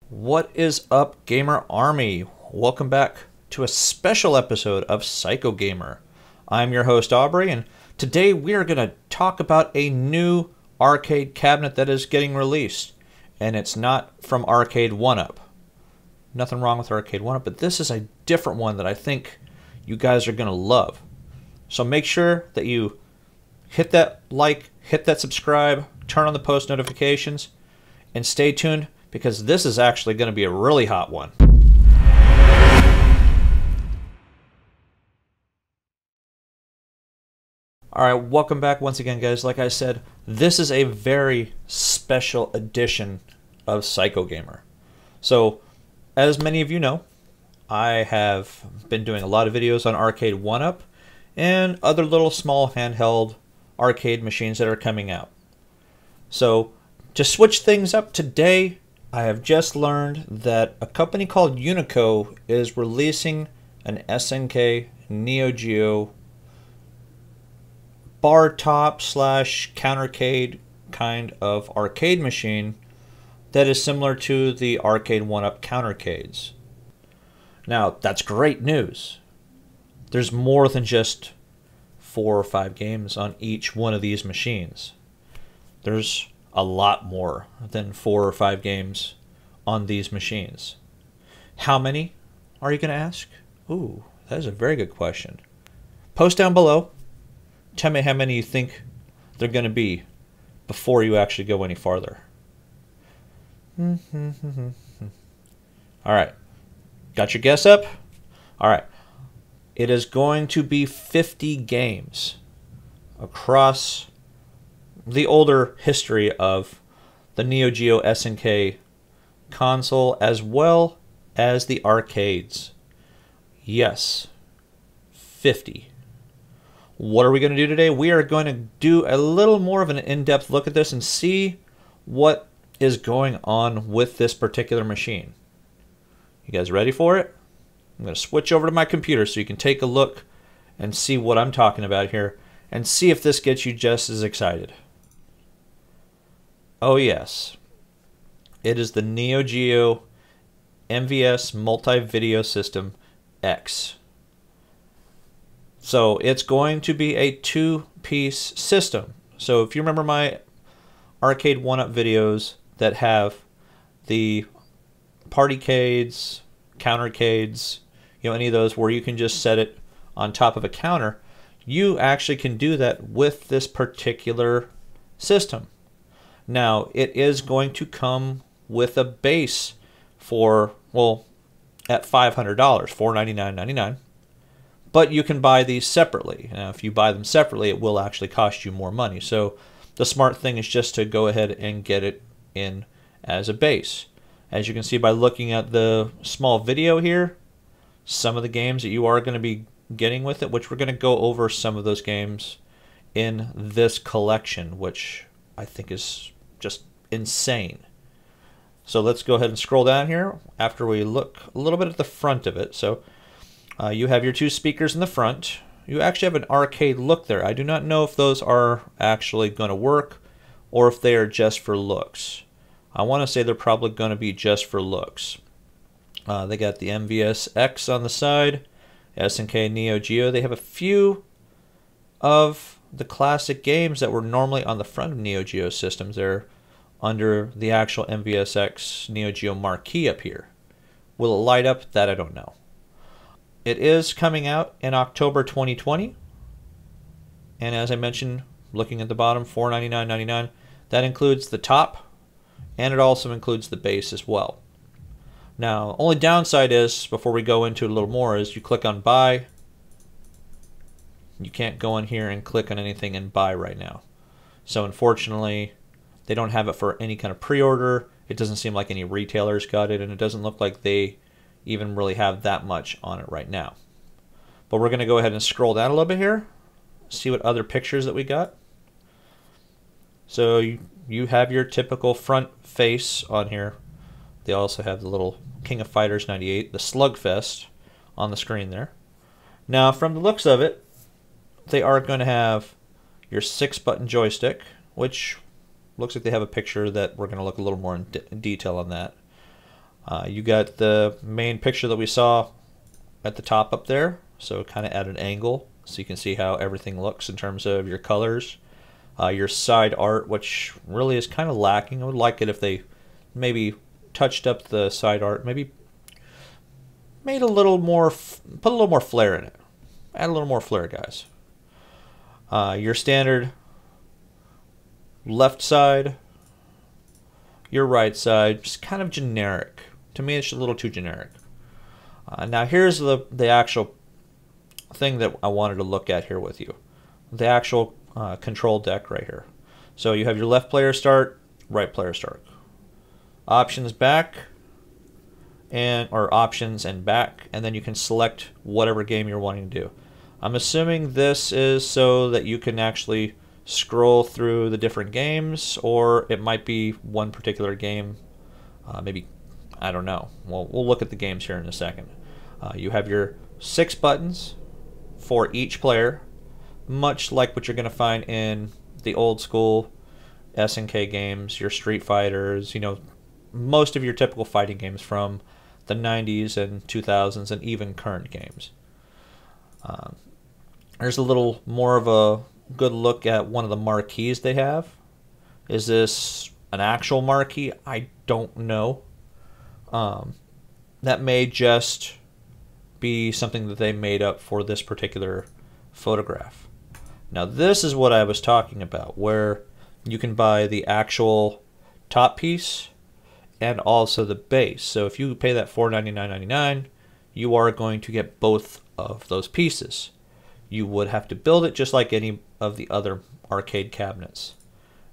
What is up, Gamer Army? Welcome back to a special episode of Psycho Gamer. I'm your host, Aubrey, and today we are going to talk about a new arcade cabinet that is getting released. And it's not from Arcade 1-Up. Nothing wrong with Arcade 1-Up, but this is a different one that I think you guys are going to love. So make sure that you hit that like, hit that subscribe, turn on the post notifications, and stay tuned because this is actually going to be a really hot one. Alright, welcome back once again, guys. Like I said, this is a very special edition of Psycho Gamer. So, as many of you know, I have been doing a lot of videos on Arcade 1-Up and other little small handheld arcade machines that are coming out. So, to switch things up today, I have just learned that a company called Unico is releasing an SNK Neo Geo bar top slash countercade kind of arcade machine that is similar to the Arcade 1-Up countercades. Now, that's great news. There's more than just 4 or 5 games on each one of these machines. There's a lot more than 4 or 5 games on these machines. How many are you going to ask? Ooh, that is a very good question. Post down below. Tell me how many you think they're going to be before you actually go any farther. Alright. Got your guess up? Alright. It is going to be 50 games across the older history of the Neo Geo SNK console as well as the arcades. Yes, 50. What are we going to do today? We are going to do a little more of an in-depth look at this and see what is going on with this particular machine. You guys ready for it? I'm going to switch over to my computer so you can take a look and see what I'm talking about here and see if this gets you just as excited. Oh yes, it is the Neo Geo MVS Multi-Video System X. So it's going to be a 2-piece system. So if you remember my Arcade 1-Up videos that have the partycades, countercades, you know, any of those where you can just set it on top of a counter, you actually can do that with this particular system. Now, it is going to come with a base for, well, at $500, $499.99. But you can buy these separately. Now, if you buy them separately, it will actually cost you more money. So the smart thing is just to go ahead and get it in as a base. As you can see by looking at the small video here, some of the games that you are going to be getting with it, which we're going to go over some of those games in this collection, which I think is just insane. So let's go ahead and scroll down here after we look a little bit at the front of it. So you have your 2 speakers in the front. You actually have an arcade look there. I do not know if those are actually going to work or if they are just for looks. I want to say they're probably going to be just for looks. They got the MVSX on the side, SNK Neo Geo. They have a few of the classic games that were normally on the front of Neo Geo systems. They're under the actual MVSX Neo Geo marquee up here. Will it light up? That I don't know. It is coming out in October 2020. And as I mentioned, looking at the bottom, $499.99. That includes the top, and it also includes the base as well. Now, only downside is, before we go into it a little more, is you click on buy. You can't go in here and click on anything and buy right now. So unfortunately, they don't have it for any kind of pre-order. It doesn't seem like any retailers got it, and it doesn't look like they even really have that much on it right now. But we're going to go ahead and scroll down a little bit here, see what other pictures that we got. So you have your typical front face on here. They also have the little King of Fighters 98, the Slugfest on the screen there. Now, from the looks of it, they are going to have your 6-button joystick, which looks like they have a picture that we're going to look a little more in detail on that. You got the main picture that we saw at the top up there, so kind of at an angle, so you can see how everything looks in terms of your colors. Your side art, which really is kind of lacking. I would like it if they maybe touched up the side art, maybe made a little more, put a little more flair in it. Add a little more flair, guys. Your standard left side, your right side, just kind of generic. To me, it's a little too generic. Now here's the actual thing that I wanted to look at here with you. The actual control deck right here. So you have your left player start, right player start. Options back, or options and back, and then you can select whatever game you're wanting to do. I'm assuming this is so that you can actually scroll through the different games, or it might be one particular game. Maybe, I don't know. We'll look at the games here in a second. You have your 6 buttons for each player, much like what you're going to find in the old school SNK games, your Street Fighters, you know, most of your typical fighting games from the 90s and 2000s and even current games. There's a little more of a good look at one of the marquees they have. Is this an actual marquee? I don't know. That may just be something that they made up for this particular photograph. Now this is what I was talking about, where you can buy the actual top piece and also the base. So if you pay that $499.99, you are going to get both of those pieces. You would have to build it just like any of the other arcade cabinets.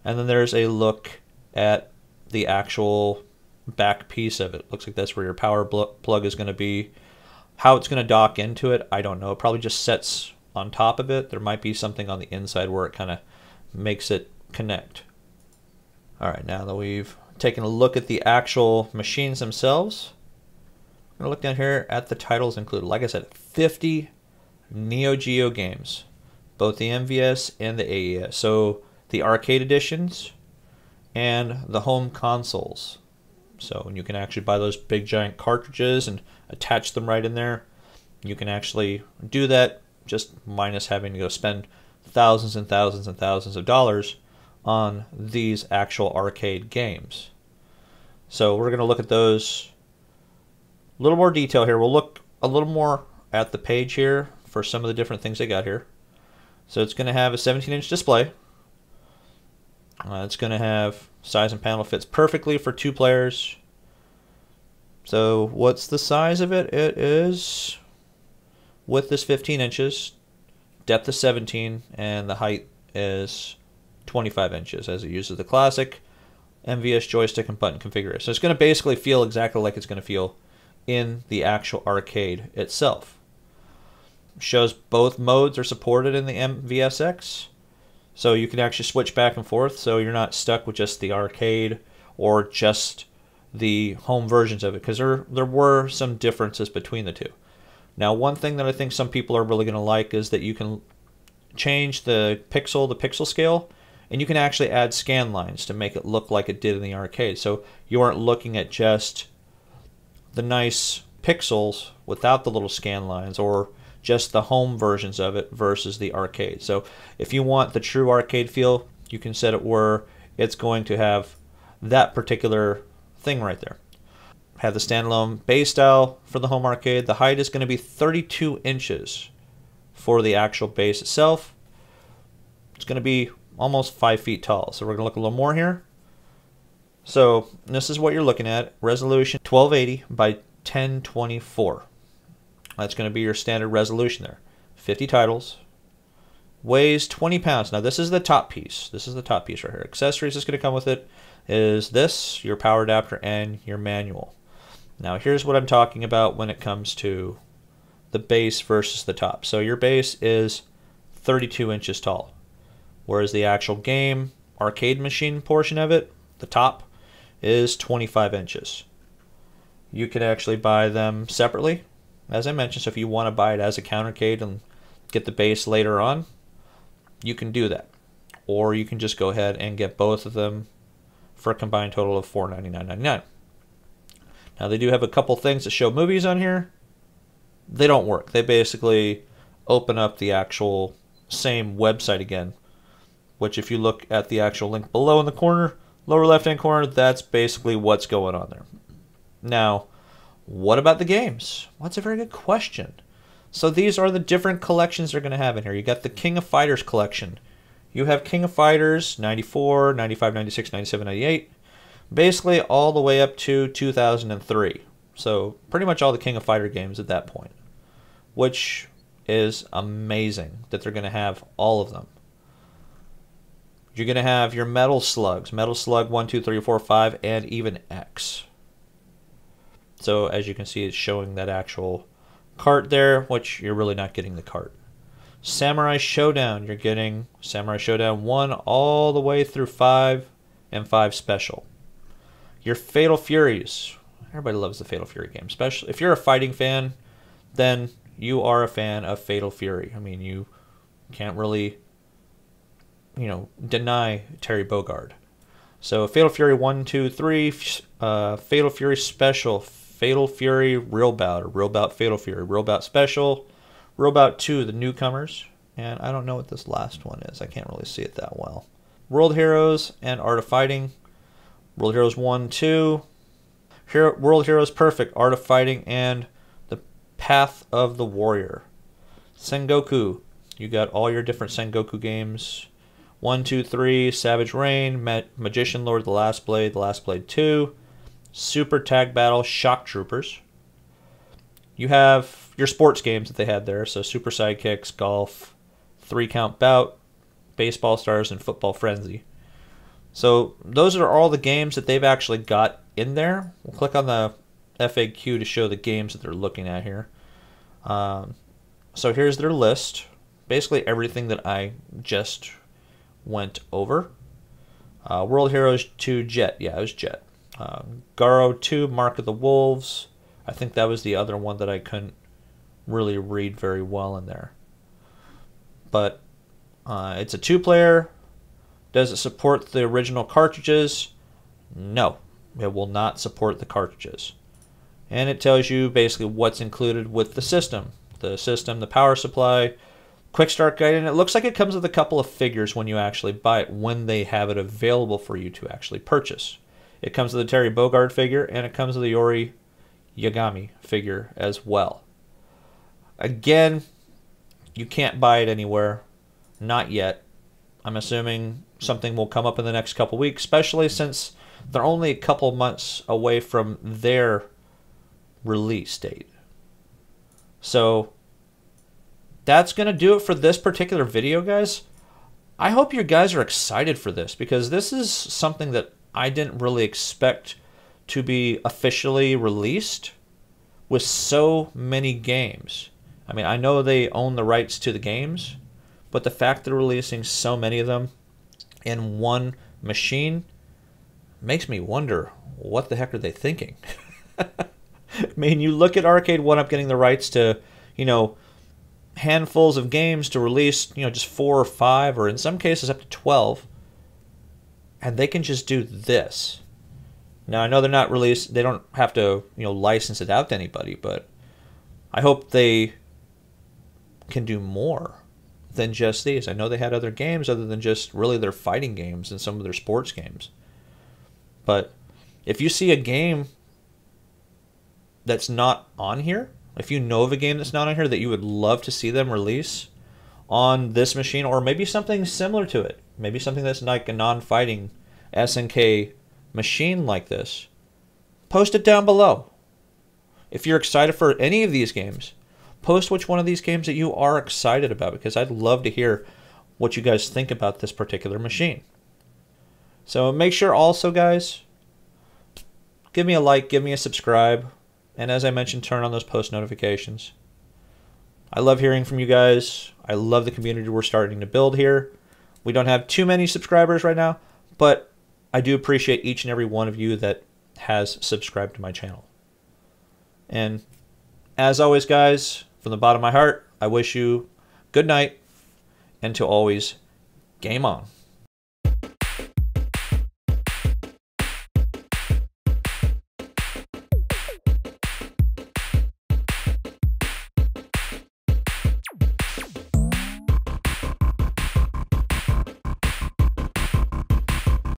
And then there's a look at the actual back piece of it. Looks like that's where your power plug is going to be. How it's going to dock into it, I don't know. It probably just sets on top of it. There might be something on the inside where it kind of makes it connect. Alright, now that we've taken a look at the actual machines themselves, I'm going to look down here at the titles included. Like I said, 50 Neo Geo games, both the MVS and the AES. So the arcade editions and the home consoles. So you can actually buy those big giant cartridges and attach them right in there. You can actually do that just minus having to go spend thousands and thousands and thousands of dollars on these actual arcade games. So we're going to look at those a little more detail here. We'll look a little more at the page here for some of the different things they got here. So it's going to have a 17-inch display. It's going to have size and panel fits perfectly for 2 players. So what's the size of it? It is, width is 15 inches, depth is 17, and the height is 25 inches as it uses the classic MVS joystick and button configuration. So it's going to basically feel exactly like it's going to feel in the actual arcade itself. Shows both modes are supported in the MVSX, so you can actually switch back and forth, so you're not stuck with just the arcade or just the home versions of it, because there were some differences between the two. Now, one thing that I think some people are really going to like is that you can change the pixel scale, and you can actually add scan lines to make it look like it did in the arcade. So you aren't looking at just the nice pixels without the little scan lines, or just the home versions of it versus the arcade. So if you want the true arcade feel, you can set it where it's going to have that particular thing right there. Have the Standalone Bay Style for the home arcade. The height is going to be 32 inches for the actual base itself. It's going to be almost 5 feet tall. So we're going to look a little more here. So this is what you're looking at. Resolution 1280 by 1024. That's going to be your standard resolution there. 50 titles. Weighs 20 pounds. Now this is the top piece. This is the top piece right here. Accessories that's going to come with it is this, your power adapter, and your manual. Now here's what I'm talking about when it comes to the base versus the top. So your base is 32 inches tall, whereas the actual game arcade machine portion of it, the top, is 25 inches. You can actually buy them separately, as I mentioned. So if you want to buy it as a countercade and get the base later on, you can do that. Or you can just go ahead and get both of them for a combined total of $499.99. Now they do have a couple things that show movies on here. They don't work. They basically open up the actual same website again, which if you look at the actual link below in the corner, lower left-hand corner, that's basically what's going on there. Now, what about the games? Well, that's a very good question. So these are the different collections they're going to have in here. You got the King of Fighters collection. You have King of Fighters 94, 95, 96, 97, 98, basically all the way up to 2003. So pretty much all the King of Fighter games at that point, which is amazing that they're going to have all of them. You're going to have your Metal Slugs, Metal Slug 1, 2, 3, 4, 5, and even X. So as you can see, it's showing that actual cart there, which you're really not getting the cart. Samurai Showdown, you're getting Samurai Showdown 1 all the way through 5 and 5 Special. Your Fatal Furies, everybody loves the Fatal Fury game. Especially if you're a fighting fan, then you are a fan of Fatal Fury. I mean, you can't really, deny Terry Bogard. So Fatal Fury 1, 2, 3, Fatal Fury Special, Fatal Fury Real Bout, or Real Bout Fatal Fury, Real Bout Special, Real Bout 2, the newcomers, and I don't know what this last one is. I can't really see it that well. World Heroes and Art of Fighting, World Heroes 1, 2, World Heroes Perfect, Art of Fighting, and the Path of the Warrior. Sengoku, you got all your different Sengoku games. 1, 2, 3, Savage Reign, Magician Lord, The Last Blade 2, Super Tag Battle, Shock Troopers. You have your sports games that they had there, so Super Sidekicks, Golf, 3 Count Bout, Baseball Stars, and Football Frenzy. So those are all the games that they've actually got in there. We'll click on the FAQ to show the games that they're looking at here. So here's their list. Basically everything that I just went over. World Heroes 2 Jet. Yeah, it was Jet. Garo 2 Mark of the Wolves. I think that was the other one that I couldn't really read very well in there. But it's a 2-player. Does it support the original cartridges? No, it will not support the cartridges. And it tells you basically what's included with the system. The power supply, quick start guide, and it looks like it comes with a couple of figures when you actually buy it, when they have it available for you to actually purchase. It comes with a Terry Bogard figure, and it comes with a Yori Yagami figure as well. Again, you can't buy it anywhere. Not yet. I'm assuming something will come up in the next couple weeks, especially since they're only a couple months away from their release date. So that's going to do it for this particular video, guys. I hope you guys are excited for this, because this is something that I didn't really expect to be officially released with so many games. I mean, I know they own the rights to the games, but the fact they're releasing so many of them in one machine makes me wonder, what the heck are they thinking? I mean, you look at Arcade 1-Up getting the rights to, handfuls of games to release, just 4 or 5, or in some cases up to 12, and they can just do this. Now, I know they're not released, they don't have to, license it out to anybody, but I hope they can do more than just these. I know they had other games other than just really their fighting games and some of their sports games. But if you see a game that's not on here, if you know of a game that's not on here that you would love to see them release on this machine, or maybe something similar to it, maybe something that's like a non-fighting SNK machine like this, post it down below. If you're excited for any of these games, post which one of these games that you are excited about, because I'd love to hear what you guys think about this particular machine. So make sure also, guys, give me a like, give me a subscribe, and as I mentioned, turn on those post notifications. I love hearing from you guys. I love the community we're starting to build here. We don't have too many subscribers right now, but I do appreciate each and every one of you that has subscribed to my channel. And as always, guys, from the bottom of my heart, I wish you good night, and to always game on.